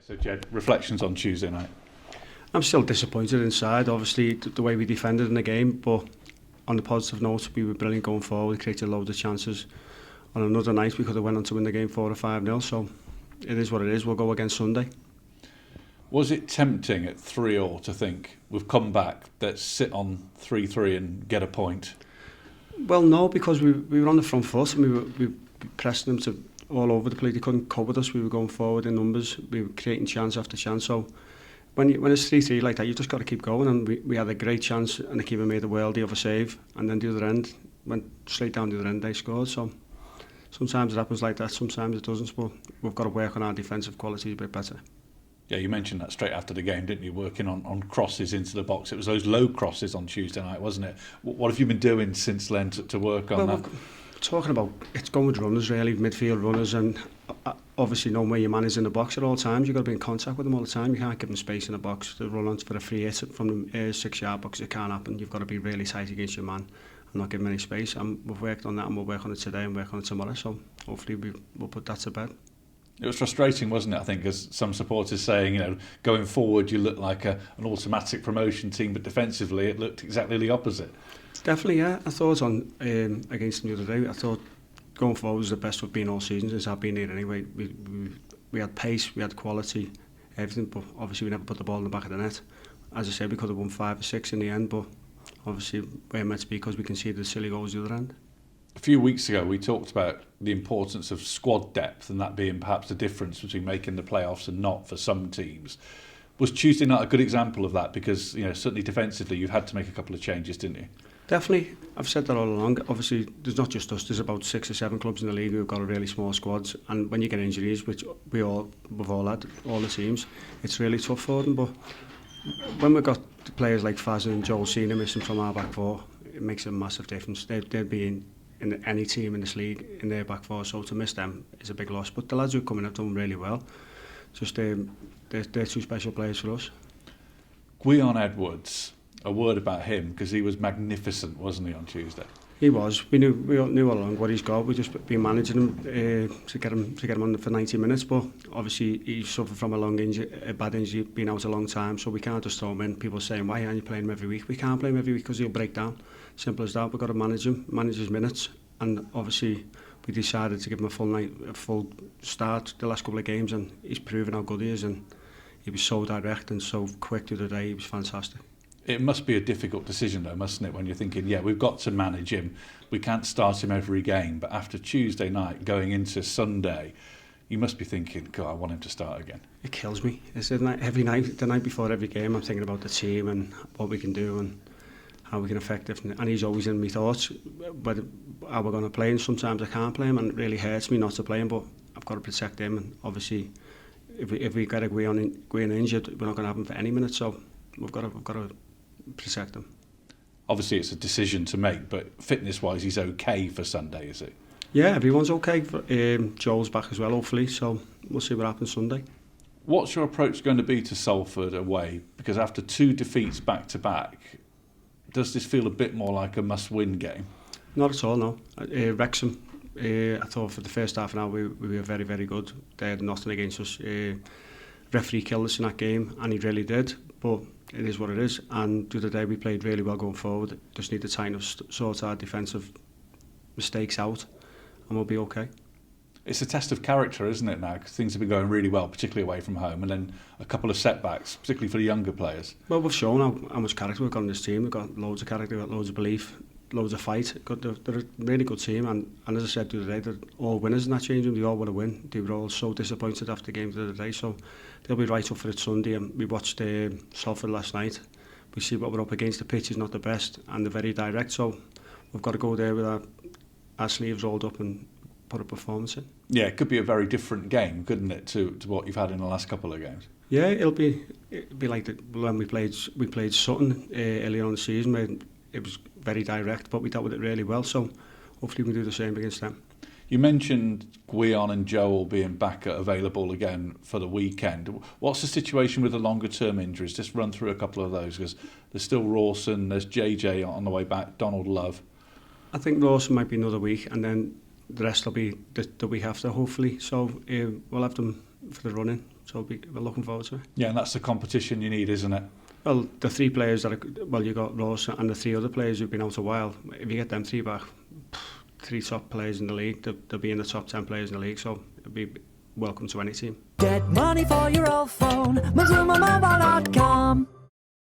So, Ged, reflections on Tuesday night? I'm still disappointed inside, obviously, the way we defended in the game, but on the positive note, we were brilliant going forward, created loads of chances. On another night, we could have went on to win the game 4 or 5-0, so it is what it is. We'll go again Sunday. Was it tempting at 3-3 to think, we've come back, let's sit on 3-3 and get a point? Well, no, because we were on the front foot and we pressed them to all over the place. They couldn't cope with us. We were going forward in numbers. We were creating chance after chance. So when it's 3-3 like that, you just got to keep going. And we had a great chance, and the keeper made a worldie of a save. And then the other end went straight down the other end. They scored. So sometimes it happens like that. Sometimes it doesn't. But we've got to work on our defensive qualities a bit better. Yeah, you mentioned that straight after the game, didn't you? Working on crosses into the box. It was those low crosses on Tuesday night, wasn't it? What have you been doing since then to work on that? Talking about, it's going with runners really, midfield runners, and obviously knowing where your man is in the box at all times. You've got to be in contact with them all the time. You can't give them space in the box to run on for a free hit from the 6-yard box. It can't happen. You've got to be really tight against your man and not give him any space. And we've worked on that, and we'll work on it today and work on it tomorrow. So hopefully we'll put that to bed. It was frustrating, wasn't it? I think, as some supporters saying, going forward you look like an automatic promotion team, but defensively it looked exactly the opposite. Definitely, yeah. I thought on against them the other day, I thought going forward was the best we've been all season since I've been here anyway. We had pace, we had quality, everything, but obviously we never put the ball in the back of the net. As I said, we could have won 5 or 6 in the end, but obviously we're meant to be because we conceded the silly goals the other end. A few weeks ago we talked about the importance of squad depth and that being perhaps the difference between making the playoffs and not for some teams. Was Tuesday night a good example of that? Because certainly defensively you've had to make a couple of changes, didn't you? Definitely. I've said that all along. Obviously there's not just us, there's about 6 or 7 clubs in the league who've got a really small squads, and when you get injuries, which we've all had, all the teams, it's really tough for them. But when we've got players like Faz and Joel Senior missing from our back four, it makes a massive difference. They'd be in any team in this league in their back four, so to miss them is a big loss. But the lads who are coming have done really well. Just they're 2 special players for us. Gwion Edwards, a word about him, because he was magnificent, wasn't he, on Tuesday? He was. We knew all along what he's got. We've just been managing him to get him on for 90 minutes. But obviously he suffered from a bad injury, been out a long time, so we can't just throw him in. People are saying, why aren't you playing him every week? We can't play him every week because he'll break down. Simple as that. We've got to manage his minutes, and obviously we decided to give him a full start the last couple of games, and he's proven how good he is, and he was so direct and so quick the other day. He was fantastic. It must be a difficult decision though, mustn't it, when you're thinking, we've got to manage him, we can't start him every game, but after Tuesday night going into Sunday, you must be thinking, God, I want him to start again. It kills me. It's every night, the night before every game, I'm thinking about the team and what we can do and how we can affect it. And he's always in my thoughts, whether how we're going to play, and sometimes I can't play him, and it really hurts me not to play him, but I've got to protect him. And obviously, if we get a Gwion injured, we're not going to have him for any minute, so we've got to protect him. Obviously, it's a decision to make, but fitness-wise, he's okay for Sunday, is he? Yeah, everyone's okay. Joel's back as well, hopefully, so we'll see what happens Sunday. What's your approach going to be to Salford away? Because after 2 defeats back-to-back, does this feel a bit more like a must-win game? Not at all, no. Wrexham, I thought for the first half an hour we were very, very good. They had nothing against us. Referee killed us in that game, and he really did, but it is what it is. And the other day we played really well going forward. Just need to tighten up, sort our defensive mistakes out, and we'll be okay. It's a test of character, isn't it, now? Because things have been going really well, particularly away from home, and then a couple of setbacks, particularly for the younger players. Well, we've shown how much character we've got in this team. We've got loads of character, we've got loads of belief, loads of fight. They're a really good team, and as I said the other day, they're all winners in that change room. They all want to win. They were all so disappointed after the game the other day, so they'll be right up for it Sunday. And we watched Salford last night. We see what we're up against. The pitch is not the best, and they're very direct, so we've got to go there with our sleeves rolled up and put a performance in. Yeah, it could be a very different game, couldn't it, to what you've had in the last couple of games? Yeah, it'll be like when we played Sutton earlier on the season, where it was very direct, but we dealt with it really well. So hopefully we can do the same against them. You mentioned Gwion and Joel being back available again for the weekend. What's the situation with the longer term injuries? Just run through a couple of those, because there's still Rawson, there's JJ on the way back, Donald Love. I think Rawson might be another week, and then the rest will be the week after, hopefully. So we'll have them for the running. So we're looking forward to it. Yeah, and that's the competition you need, isn't it? Well, the 3 players that you got Ross and the 3 other players who've been out a while. If you get them 3 back, 3 top players in the league, they'll be in the top 10 players in the league. So it'll be welcome to any team. Get money for your old phone, MazumaMobile.com.